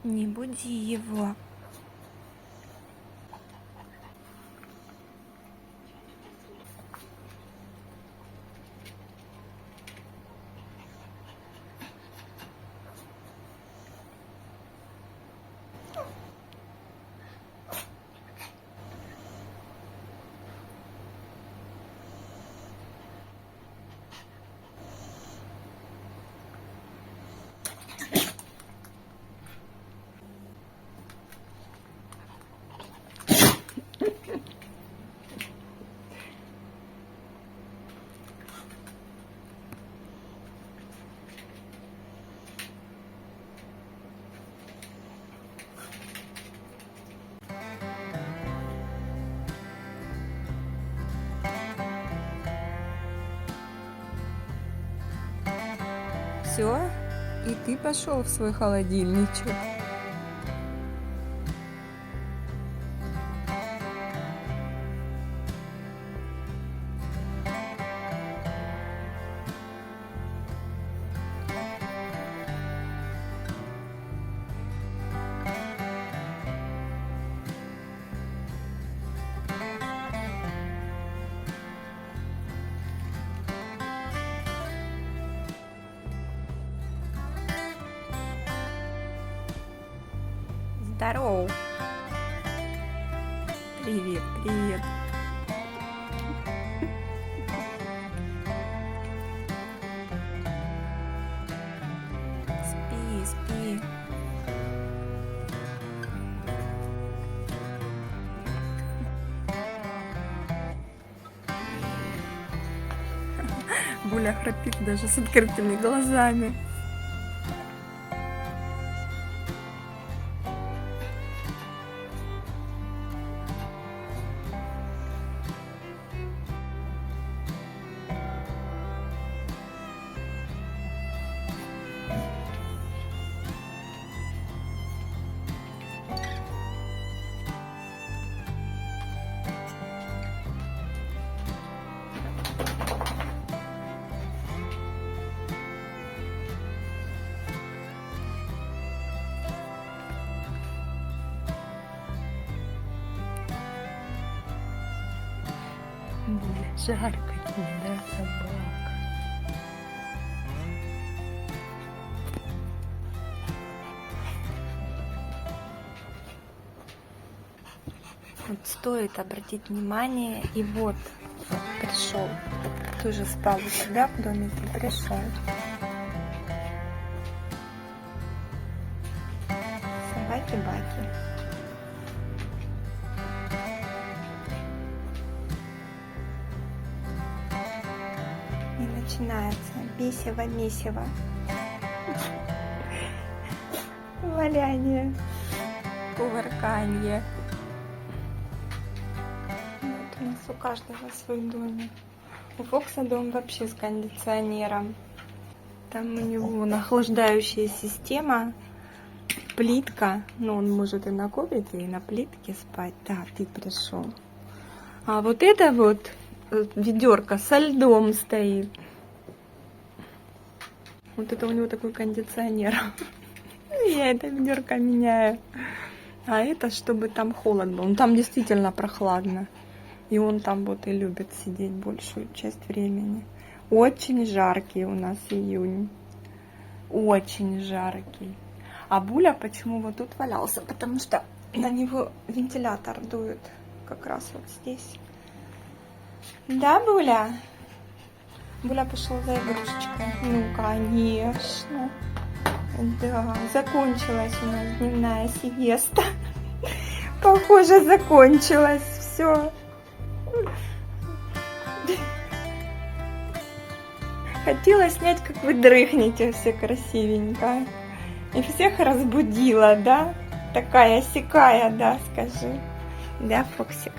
Не буди его. Все, и ты пошел в свой холодильничек. Здорово. Привет, привет. Спи, спи. Буля храпит даже с открытыми глазами. Буля, жарко тебе, да, собака? Вот стоит обратить внимание, и вот пришел. Ты уже спал у себя в доме, ты пришел. Собаки-баки. И начинается месиво-месиво. Валяние. Кувырканье. Вот у нас у каждого свой домик. У Фокса дом вообще с кондиционером. Там у него охлаждающая система, плитка. Ну, он может и на коврике, и на плитке спать. Да, ты пришел. А вот это вот ведерко со льдом стоит. Вот это у него такой кондиционер. Я это ведерко меняю. А это, чтобы там холод был. Ну, там действительно прохладно. И он там вот и любит сидеть большую часть времени. Очень жаркий у нас июнь. Очень жаркий. А Буля почему вот тут валялся? Потому что на него вентилятор дует. Как раз вот здесь. Да, Буля? Буля пошел за игрушечкой. Ну, конечно. Да, закончилась у нас дневная сиеста. Похоже, закончилась. Все. Хотела снять, как вы дрыхнете все красивенько. И всех разбудила, да? Такая сякая, да, скажи. Да, Фоксик?